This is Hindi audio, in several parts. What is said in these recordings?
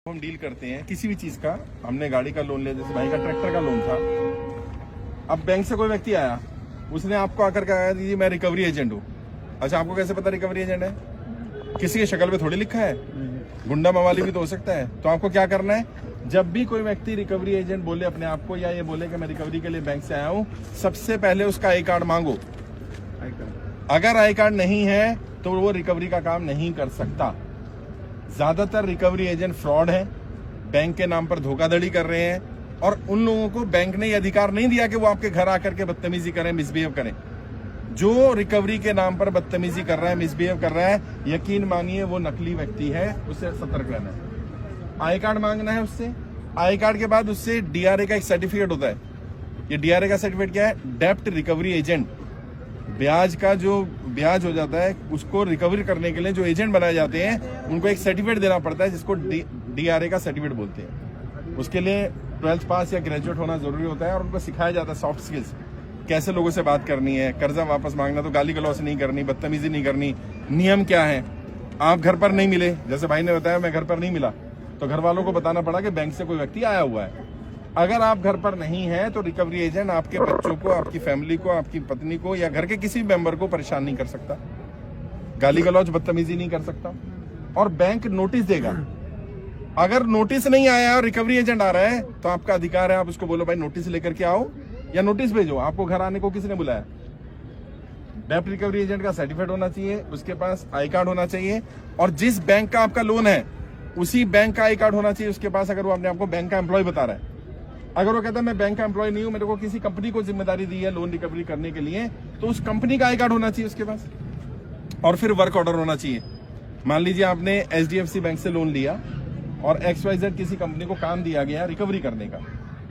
हम डील करते हैं किसी भी चीज का। हमने गाड़ी का लोन लिया, जैसे भाई का ट्रैक्टर का लोन था। अब बैंक से कोई व्यक्ति आया, उसने आपको आकर कहा दीजिए मैं रिकवरी एजेंट हूँ। अच्छा, आपको कैसे पता रिकवरी एजेंट है? किसी की शक्ल पे थोड़ी लिखा है, गुंडा मवाली भी तो हो सकता है। तो आपको क्या करना है, जब भी कोई व्यक्ति रिकवरी एजेंट बोले अपने आप को, या ये बोले कि मैं रिकवरी के लिए बैंक से आया हूँ, सबसे पहले उसका आई कार्ड मांगो। अगर आई कार्ड नहीं है तो वो रिकवरी का काम नहीं कर सकता। ज्यादातर रिकवरी एजेंट फ्रॉड है, बैंक के नाम पर धोखाधड़ी कर रहे हैं, और उन लोगों को बैंक ने ये अधिकार नहीं दिया कि वो आपके घर आकर के बदतमीजी करें, मिसबिहेव करें। जो रिकवरी के नाम पर बदतमीजी कर रहा है, मिसबिहेव कर रहा है, यकीन मानिए वो नकली व्यक्ति है, उससे सतर्क रहना है। आई कार्ड मांगना है उससे। आई कार्ड के बाद उससे डीआरए का एक सर्टिफिकेट होता है। ये डीआरए का सर्टिफिकेट क्या है? डेप्ट रिकवरी एजेंट। ब्याज का जो ब्याज हो जाता है उसको रिकवरी करने के लिए जो एजेंट बनाए जाते हैं, उनको एक सर्टिफिकेट देना पड़ता है, जिसको डीआरए का सर्टिफिकेट बोलते हैं। उसके लिए 12th पास या ग्रेजुएट होना जरूरी होता है, और उनको सिखाया जाता है सॉफ्ट स्किल्स, कैसे लोगों से बात करनी है, कर्जा वापस मांगना तो गाली गलौज नहीं करनी, बदतमीजी नहीं करनी, नियम क्या है। आप घर पर नहीं मिले, जैसे भाई ने बताया मैं घर पर नहीं मिला, तो घर वालों को बताना पड़ा कि बैंक से कोई व्यक्ति आया हुआ है। अगर आप घर पर नहीं है तो रिकवरी एजेंट आपके बच्चों को, आपकी फैमिली को, आपकी पत्नी को या घर के किसी भी मेंबर को परेशान नहीं कर सकता, गाली गलौज बदतमीजी नहीं कर सकता, और बैंक नोटिस देगा। अगर नोटिस नहीं आया और रिकवरी एजेंट आ रहा है तो आपका अधिकार है, आप उसको बोलो भाई नोटिस लेकर के आओ या नोटिस भेजो। आपको घर आने को किसने बुलाया? डेप्ट रिकवरी एजेंट का सर्टिफिकेट होना चाहिए, उसके पास आई कार्ड होना चाहिए, और जिस बैंक का आपका लोन है उसी बैंक का आई कार्ड होना चाहिए उसके पास, अगर वो अपने आपको बैंक का एम्प्लॉय बता रहा है। अगर वो कहता है मैं बैंक का एम्प्लॉय नहीं हूं, मेरे को किसी कंपनी को जिम्मेदारी दी है लोन रिकवरी करने के लिए, तो उस कंपनी का आई कार्ड होना चाहिए उसके पास, और फिर वर्क ऑर्डर होना चाहिए। मान लीजिए आपने एचडीएफसी बैंक से लोन लिया और XYZ किसी कंपनी को काम दिया गया रिकवरी करने का,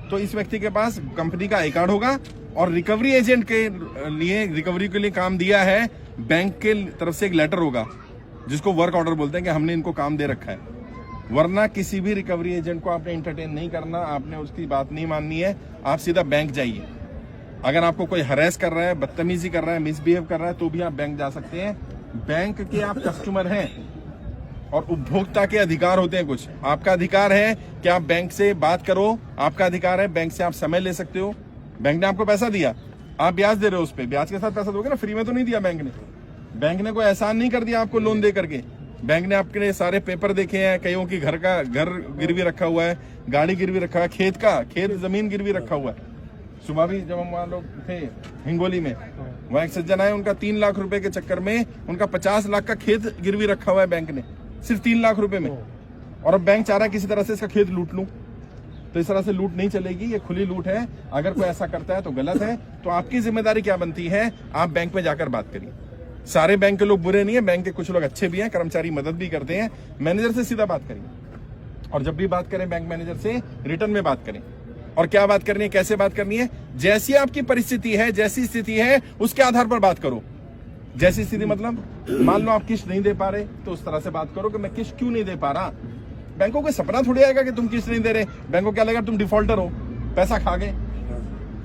तो इस व्यक्ति के पास कंपनी का आई कार्ड होगा, और रिकवरी एजेंट के लिए, रिकवरी के लिए काम दिया है, बैंक के तरफ से एक लेटर होगा जिसको वर्क ऑर्डर बोलते हैं कि हमने इनको काम दे रखा है। वरना किसी भी रिकवरी एजेंट को आपने एंटरटेन नहीं करना, आपने उसकी बात नहीं माननी है, आप सीधा बैंक जाइए। अगर आपको कोई हरेस कर रहा है, बदतमीजी कर रहा है, मिसबिहेव कर रहा है, तो भी आप बैंक जा सकते हैं। बैंक के आप कस्टमर हैं और उपभोक्ता के अधिकार होते हैं कुछ। आपका अधिकार है कि आप बैंक से बात करो, आपका अधिकार है बैंक से आप समय ले सकते हो। बैंक ने आपको पैसा दिया, आप ब्याज दे रहे हो, उस पर ब्याज के साथ पैसा दोगे ना, फ्री में तो नहीं दिया बैंक ने। बैंक ने कोई एहसान नहीं कर दिया आपको लोन दे करके। बैंक ने आपके सारे पेपर देखे हैं, कईयों की घर गिरवी रखा हुआ है, गाड़ी गिरवी रखा है, खेत जमीन गिरवी रखा हुआ है। सुबह भी जब हम वहां लोग थे हिंगोली में, वहां एक सज्जन आए, उनका 3 लाख रुपए के चक्कर में उनका 50 लाख का खेत गिरवी रखा हुआ है बैंक ने, सिर्फ 3 लाख रुपए में। और अब बैंक चाह रहा है किसी तरह से इसका खेत लूट लूं। तो इस तरह से लूट नहीं चलेगी, ये खुली लूट है। अगर कोई ऐसा करता है तो गलत है। तो आपकी जिम्मेदारी क्या बनती है, आप बैंक में जाकर बात करिए। सारे बैंक के लोग बुरे नहीं है, बैंक के कुछ लोग अच्छे भी हैं, कर्मचारी मदद भी करते हैं। मैनेजर से सीधा बात करिए, और जब भी बात करें बैंक मैनेजर से रिटर्न में बात करें। और क्या बात करनी है, कैसे बात करनी है, जैसी आपकी परिस्थिति है, जैसी स्थिति है उसके आधार पर बात करो। जैसी स्थिति मतलब, मान लो आप किस्त नहीं दे पा रहे, तो उस तरह से बात करो कि मैं किस्त क्यों नहीं दे पा रहा। बैंकों को सपना थोड़ी आएगा कि तुम किस्त नहीं दे रहे, बैंकों को क्या लगेगा तुम डिफॉल्टर हो, पैसा खा गए।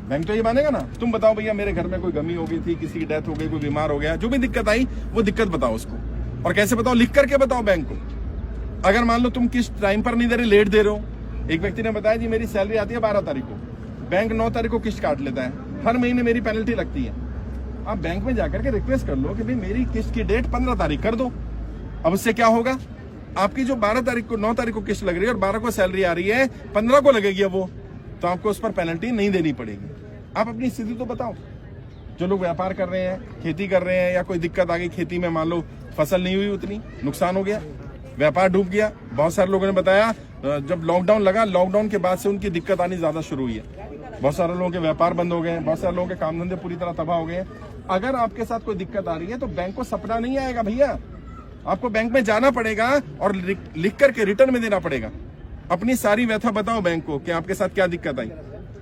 बैंक तो ये मानेगा ना, तुम बताओ भैया मेरे घर में कोई गमी हो गई थी, किसी की डेथ हो गई, कोई बीमार हो गया, जो भी दिक्कत आई वो दिक्कत बताओ उसको। और कैसे बताओ, लिख करके बताओ बैंक को। अगर मान लो तुम किस्त टाइम पर नहीं दे रहे, लेट दे रहे हो। एक व्यक्ति ने बताया जी मेरी सैलरी आती है 12 तारीख को, बैंक 9 तारीख को किस्त काट लेता है, हर महीने मेरी पेनल्टी लगती है। आप बैंक में जाकर के रिक्वेस्ट कर लो कि भाई मेरी किस्त की डेट 15 तारीख कर दो। अब उससे क्या होगा, आपकी जो 12 तारीख को 9 तारीख को किस्त लग रही है और 12 को सैलरी आ रही है, 15 को लगेगी वो, तो आपको उस पर पेनल्टी नहीं देनी पड़ेगी। आप अपनी स्थिति तो बताओ। जो लोग व्यापार कर रहे हैं, खेती कर रहे हैं, या कोई दिक्कत आ गई खेती में, मान लो फसल नहीं हुई, उतनी नुकसान हो गया, व्यापार डूब गया। बहुत सारे लोगों ने बताया जब लॉकडाउन लगा, लॉकडाउन के बाद से उनकी दिक्कत आनी ज्यादा शुरू हुई है। बहुत सारे लोगों के व्यापार बंद हो गए, बहुत सारे लोगों के काम धंधे पूरी तरह तबाह हो गए। अगर आपके साथ कोई दिक्कत आ रही है तो बैंक को सपना नहीं आएगा भैया, आपको बैंक में जाना पड़ेगा और लिख करके रिटर्न में देना पड़ेगा। अपनी सारी व्यथा बताओ बैंक को कि आपके साथ क्या दिक्कत आई।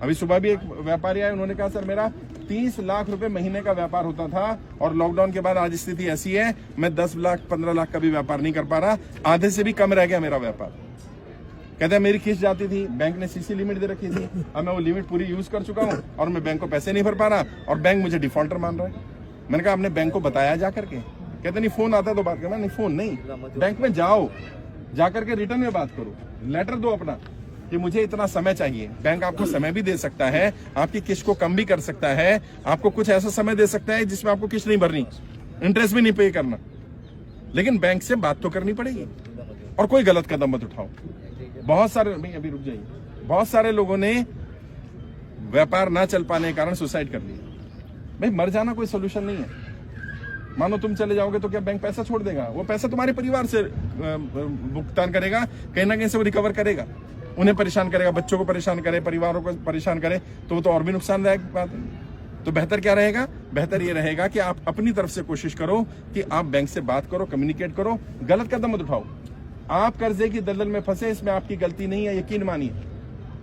अभी सुबह भी एक व्यापारी आए, उन्होंने कहा सर मेरा 30 लाख रुपए महीने का व्यापार होता था, और लॉकडाउन के बाद आज स्थिति ऐसी है मैं 10 लाख 15 लाख का भी व्यापार नहीं कर पा रहा, आधे से भी कम रह गया मेरा व्यापार। कहते हैं मेरी किस्त जाती थी, बैंक ने सीसी लिमिट दे रखी थी, अब मैं वो लिमिट पूरी यूज कर चुका हूँ और मैं बैंक को पैसे नहीं भर पा रहा, और बैंक मुझे डिफॉल्टर मान रहा है। मैंने कहा आपने बैंक को बताया जा करके? कहते नहीं फोन आता है तो बात करना। नहीं फोन नहीं, बैंक में जाओ, जाकर के रिटर्न में बात करो, लेटर दो अपना कि मुझे इतना समय चाहिए। बैंक आपको समय भी दे सकता है, आपकी किस्त को कम भी कर सकता है, आपको कुछ ऐसा समय दे सकता है जिसमें आपको किस्त नहीं भरनी, इंटरेस्ट भी नहीं पे करना, लेकिन बैंक से बात तो करनी पड़ेगी। और कोई गलत कदम मत उठाओ। बहुत सारे, अभी रुक जाइए, बहुत सारे लोगों ने व्यापार ना चल पाने के कारण सुसाइड कर लिया। भाई मर जाना कोई सोल्यूशन नहीं है। मानो तुम चले जाओगे तो क्या बैंक पैसा छोड़ देगा? वो पैसा तुम्हारे परिवार से भुगतान करेगा, कहीं ना कहीं से वो रिकवर करेगा, उन्हें परेशान करेगा, बच्चों को परेशान करे, परिवारों को परेशान करे, तो वो तो और भी नुकसानदायक बात है। तो बेहतर क्या रहेगा? बेहतर ये रहेगा कि आप अपनी तरफ से कोशिश करो कि आप बैंक से बात करो, कम्युनिकेट करो, गलत कदम मत उठाओ। आप कर्जे की दलदल में फंसे, इसमें आपकी गलती नहीं है, यकीन मानिए।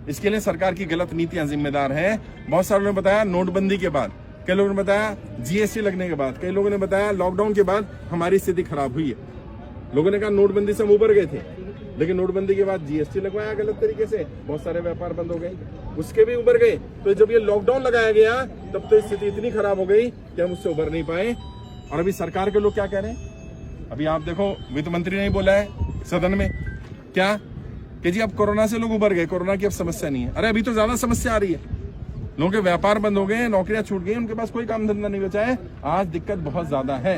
इसके लिए सरकार की गलत नीतियां जिम्मेदार हैं। बहुत सारे लोगों ने बताया नोटबंदी के बाद, कई लोगों ने बताया जीएसटी लगने के बाद, कई लोगों ने बताया लॉकडाउन के बाद हमारी स्थिति खराब हुई है। लोगों ने कहा नोटबंदी से हम उबर गए थे, लेकिन नोटबंदी के बाद जीएसटी लगवाया गलत तरीके से, बहुत सारे व्यापार बंद हो गए, उसके भी उबर गए। तो जब ये लॉकडाउन लगाया गया तब तो स्थिति इतनी खराब हो गई कि हम उससे उबर नहीं पाए। और अभी सरकार के लोग क्या कह रहे हैं? अभी आप देखो, वित्त मंत्री ने ही बोला है सदन में क्या कि जी अब कोरोना से लोग उबर गए, कोरोना की अब समस्या नहीं है। अरे अभी तो ज्यादा समस्या आ रही है, लोगों के व्यापार बंद हो गए, नौकरियां छूट गई, उनके पास कोई काम धंधा नहीं बचा है। आज दिक्कत बहुत ज्यादा है,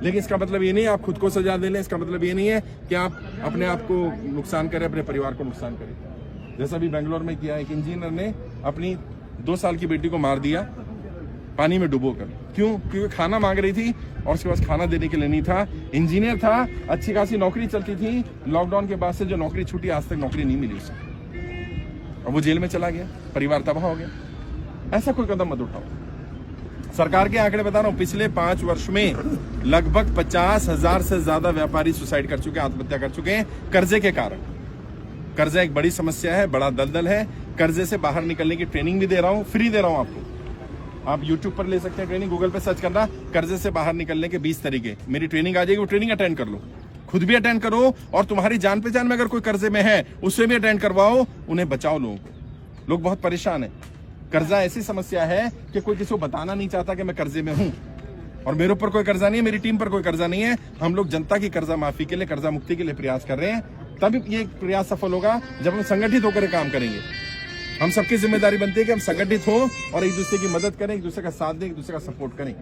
लेकिन इसका मतलब ये नहीं आप खुद को सजा दे लें, इसका मतलब ये नहीं है कि आप अपने आप को नुकसान करें, अपने परिवार को नुकसान करें। जैसा अभी बेंगलोर में किया, एक इंजीनियर ने अपनी 2 साल की बेटी को मार दिया पानी में डुबोकर। क्यों? क्योंकि खाना मांग रही थी और उसके पास खाना देने के लिए नहीं था। इंजीनियर था, अच्छी खासी नौकरी चलती थी, लॉकडाउन के बाद से जो नौकरी छूटी, आज तक नौकरी नहीं मिली उसे, और वो जेल में चला गया, परिवार तबाह हो गया। ऐसा कोई कदम मत उठाओ। सरकार के आंकड़े बता रहा हूं, पिछले 5 वर्ष में लगभग 50,000 से ज्यादा व्यापारी सुसाइड कर चुके हैं, आत्महत्या कर चुके हैं कर्जे के कारण। कर्जा एक बड़ी समस्या है, बड़ा दलदल है। कर्जे से बाहर निकलने की ट्रेनिंग भी दे रहा हूं, फ्री दे रहा हूं आपको। आप YouTube पर ले सकते हैं ट्रेनिंग, गूगल पे सर्च करना कर्जे से बाहर निकलने के 20 तरीके, मेरी ट्रेनिंग आ जाएगी। वो ट्रेनिंग अटेंड कर लो, खुद भी अटेंड करो, और तुम्हारी जान पहचान में अगर कोई कर्जे में है उससे भी अटेंड करवाओ, उन्हें बचाओ। लोगों को, लोग बहुत परेशान है। कर्जा ऐसी समस्या है कि कोई किसी को बताना नहीं चाहता कि मैं कर्जे में हूं, और मेरे ऊपर कोई कर्जा नहीं है, मेरी टीम पर कोई कर्जा नहीं है। हम लोग जनता की कर्जा माफी के लिए, कर्जा मुक्ति के लिए प्रयास कर रहे हैं। तब ये प्रयास सफल होगा जब हम संगठित होकर काम करेंगे। हम सबकी जिम्मेदारी बनती है कि हम संगठित हो और एक दूसरे की मदद करें, एक दूसरे का साथ दें, एक दूसरे का सपोर्ट करें।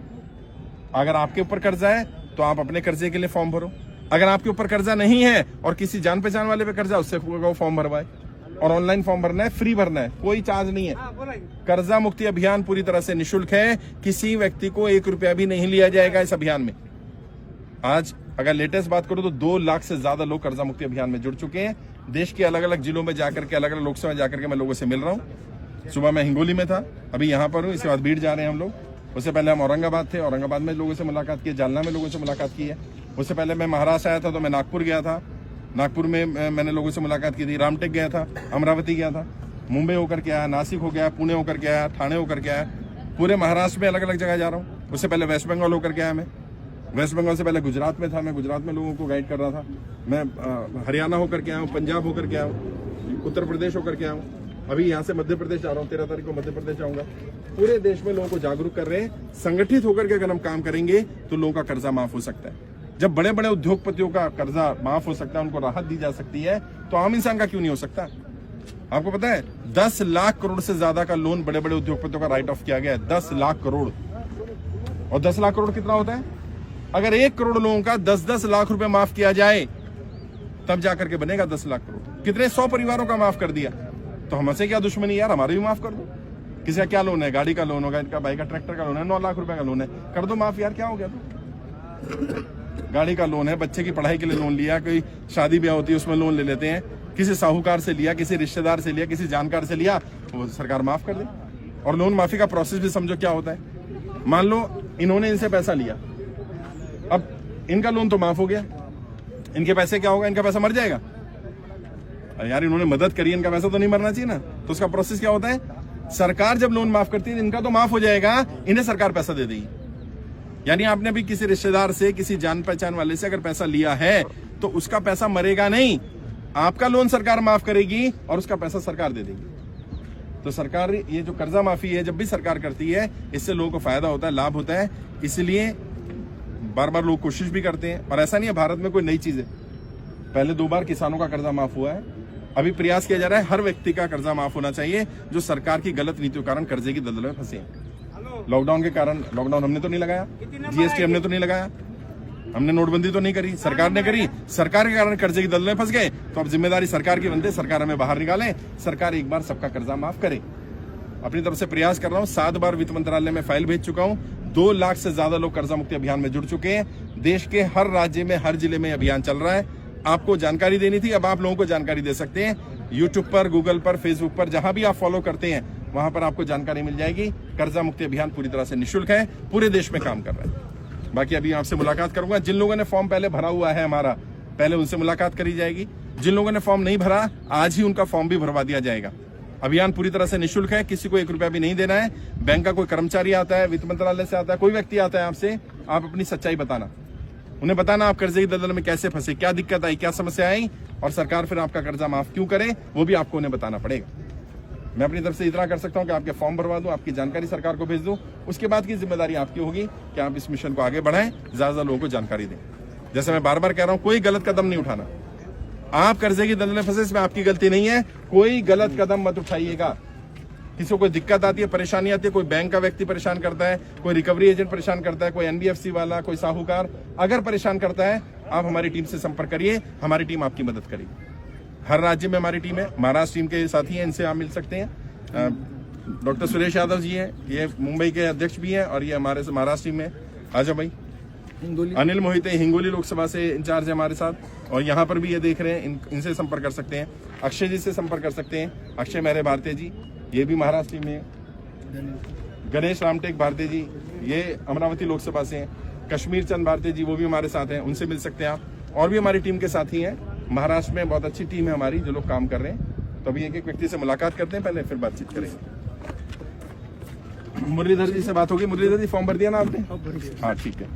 अगर आपके ऊपर कर्जा है तो आप अपने कर्जे के लिए फॉर्म भरो। अगर आपके ऊपर कर्जा नहीं है और किसी जान पहचान वाले पे कर्जा, उससे फॉर्म भरवाए। और ऑनलाइन फॉर्म भरना है, फ्री भरना है, कोई चार्ज नहीं है। कर्जा मुक्ति अभियान पूरी तरह से निःशुल्क है, किसी व्यक्ति को 1 रुपया भी नहीं लिया जाएगा इस अभियान में। आज अगर लेटेस्ट बात करो तो 2 लाख से ज्यादा लोग कर्जा मुक्ति अभियान में जुड़ चुके हैं। देश के अलग अलग जिलों में जाकर के, अलग अलग लोकसभा में जाकर के मैं लोगों से मिल रहा हूँ। सुबह मैं हिंगोली में था, अभी यहाँ पर हूँ, इसके बाद बीड़ जा रहे हैं हम लोग। उससे पहले हम औरंगाबाद थे, औरंगाबाद में लोगों से मुलाकात की, जालना में लोगों से मुलाकात की है। उससे पहले मैं महाराष्ट्र आया था तो मैं नागपुर गया था, नागपुर में मैंने लोगों से मुलाकात की थी। रामटेक गया था, अमरावती गया था, मुंबई होकर के आया, नासिक हो गया, पुणे होकर के आया, ठाणे होकर के आया। पूरे महाराष्ट्र में अलग अलग जगह जा रहा हूँ। उससे पहले वेस्ट बंगाल होकर के आया, मैं वेस्ट बंगाल से पहले गुजरात में था, मैं गुजरात में लोगों को गाइड कर रहा था। मैं हरियाणा होकर के आया हूँ, पंजाब होकर के आया हूँ, उत्तर प्रदेश होकर के आया हूँ। अभी यहाँ से मध्य प्रदेश जा रहा हूँ, 13 तारीख को मध्य प्रदेश जाऊंगा। पूरे देश में लोगों को जागरूक कर रहे हैं। संगठित होकर के अगर हम काम करेंगे तो लोगों का कर्जा माफ हो सकता है। जब बड़े बड़े उद्योगपतियों का कर्जा माफ हो सकता है, उनको राहत दी जा सकती है, तो आम इंसान का क्यों नहीं हो सकता? आपको पता है 10 लाख करोड़ से ज्यादा का लोन बड़े बड़े उद्योगपतियों का राइट ऑफ किया गया है। 10 लाख करोड़। और 10 लाख करोड़ कितना होता है? अगर 1 करोड़ लोगों का 10-10 लाख रुपए माफ किया जाए तब जाकर के बनेगा 10 लाख करोड़। कितने 100 परिवारों का माफ कर दिया, तो हमसे क्या दुश्मनी यार? हमारे भी माफ कर दो। किसी का क्या लोन है? गाड़ी का लोन होगा, इनका भाई का ट्रैक्टर का लोन है, 9 लाख रुपए का लोन है, कर दो माफ यार, क्या हो गया? तो गाड़ी का लोन है, बच्चे की पढ़ाई के लिए लोन लिया, कोई शादी ब्याह होती है उसमें लोन ले लेते हैं, किसी साहूकार से लिया, किसी रिश्तेदार से लिया, किसी जानकार से लिया, वो सरकार माफ कर दे। और लोन माफी का प्रोसेस भी समझो क्या होता है। मान लो इन्होंने इनसे पैसा लिया, अब इनका लोन तो माफ हो गया, इनके पैसे क्या होगा? इनका पैसा मर जाएगा। यार इन्होंने मदद करी, इनका पैसा तो नहीं मरना चाहिए ना। तो उसका प्रोसेस क्या होता है? सरकार जब लोन माफ करती है, इनका तो माफ हो जाएगा, इन्हें सरकार पैसा दे देगी। यानी आपने भी किसी रिश्तेदार से, किसी जान पहचान वाले से अगर पैसा लिया है तो उसका पैसा मरेगा नहीं, आपका लोन सरकार माफ करेगी और उसका पैसा सरकार दे देगी। तो सरकार, ये जो कर्जा माफी है जब भी सरकार करती है, इससे लोगों को फायदा होता है, लाभ होता है। इसलिए बार बार लोग कोशिश भी करते हैं। और ऐसा नहीं है भारत में कोई नई चीज है, पहले 2 बार किसानों का कर्जा माफ हुआ है। अभी प्रयास किया जा रहा है हर व्यक्ति का कर्जा माफ होना चाहिए जो सरकार की गलत नीतियों के कारण कर्जे की दलदल में फंसे हैं। लॉकडाउन के कारण, लॉकडाउन हमने तो नहीं लगाया, जीएसटी हमने तो नहीं लगाया, हमने नोटबंदी तो नहीं करी, सरकार ने करी। सरकार के कारण कर्जे की दलदल में फंस गए तो अब जिम्मेदारी सरकार की बनती है, सरकार हमें बाहर निकाले, सरकार एक बार सबका कर्जा माफ करे। अपनी तरफ से प्रयास कर रहा हूं। 7 बार वित्त मंत्रालय में फाइल भेज चुका हूं। 2 लाख से ज्यादा लोग कर्जा मुक्ति अभियान में जुड़ चुके हैं। देश के हर राज्य में, हर जिले में अभियान चल रहा है। आपको जानकारी देनी थी, अब आप लोगों को जानकारी दे सकते हैं। यूट्यूब पर, गूगल पर, फेसबुक पर, जहां भी आप फॉलो करते हैं वहां पर आपको जानकारी मिल जाएगी। कर्जा मुक्ति अभियान पूरी तरह से निःशुल्क है, पूरे देश में काम कर रहा है। बाकी अभी आपसे मुलाकात करूंगा। जिन लोगों ने फॉर्म पहले भरा हुआ है हमारा, पहले उनसे मुलाकात करी जाएगी। जिन लोगों ने फॉर्म नहीं भरा, आज ही उनका फॉर्म भी भरवा दिया जाएगा। अभियान पूरी तरह से निःशुल्क है, किसी को 1 रुपया भी नहीं देना है। बैंक का कोई कर्मचारी आता है, वित्त मंत्रालय से आता है, कोई व्यक्ति आता है आपसे, आप अपनी सच्चाई बताना, उन्हें बताना आप कर्जे की दलदल में कैसे फंसे, क्या दिक्कत आई, क्या समस्या आई, और सरकार फिर आपका कर्जा माफ क्यों करे, वो भी आपको उन्हें बताना पड़ेगा। मैं अपनी तरफ से इतना कर सकता हूं कि आपके फॉर्म भरवा दूं, आपकी जानकारी सरकार को भेज दूं। उसके बाद की जिम्मेदारी आपकी होगी कि आप इस मिशन को आगे बढ़ाएं, ज्यादा लोगों को जानकारी दें। जैसे मैं बार बार कह रहा हूं, कोई गलत कदम नहीं उठाना। आप कर्जे की दलदल में फंसे, इसमें आपकी गलती नहीं है, कोई गलत कदम मत उठाइएगा। किसी को कोई दिक्कत आती है, परेशानी आती है, कोई बैंक का व्यक्ति परेशान करता है, कोई रिकवरी एजेंट परेशान करता है, कोई एनबीएफसी वाला, कोई साहूकार अगर परेशान करता है, आप हमारी टीम से संपर्क करिए, हमारी टीम आपकी मदद करेगी। हर राज्य में हमारी टीम है, महाराष्ट्र टीम के साथी हैं, इनसे आप मिल सकते हैं। डॉक्टर सुरेश यादव जी हैं, ये मुंबई के अध्यक्ष भी हैं, और ये हमारे महाराष्ट्र टीम में आजा भाई अनिल मोहिते हिंगोली लोकसभा से इंचार्ज है हमारे साथ, और यहाँ पर भी ये देख रहे हैं, इनसे संपर्क कर सकते हैं। अक्षय जी से संपर्क कर सकते हैं, अक्षय मेहरे भारती जी, ये भी महाराष्ट्र टीम में है। गणेश रामटेक भारती जी, ये अमरावती लोकसभा से हैं। कश्मीर चंद भारती जी, वो भी हमारे साथ हैं, उनसे मिल सकते हैं आप। और भी हमारी टीम के साथी हैं, महाराष्ट्र में बहुत अच्छी टीम है हमारी जो लोग काम कर रहे हैं। तो अभी एक व्यक्ति से मुलाकात करते हैं, पहले फिर बातचीत करेंगे। मुरलीधर जी से बात होगी। मुरलीधर जी, फॉर्म भर दिया ना आपने? हाँ, ठीक है।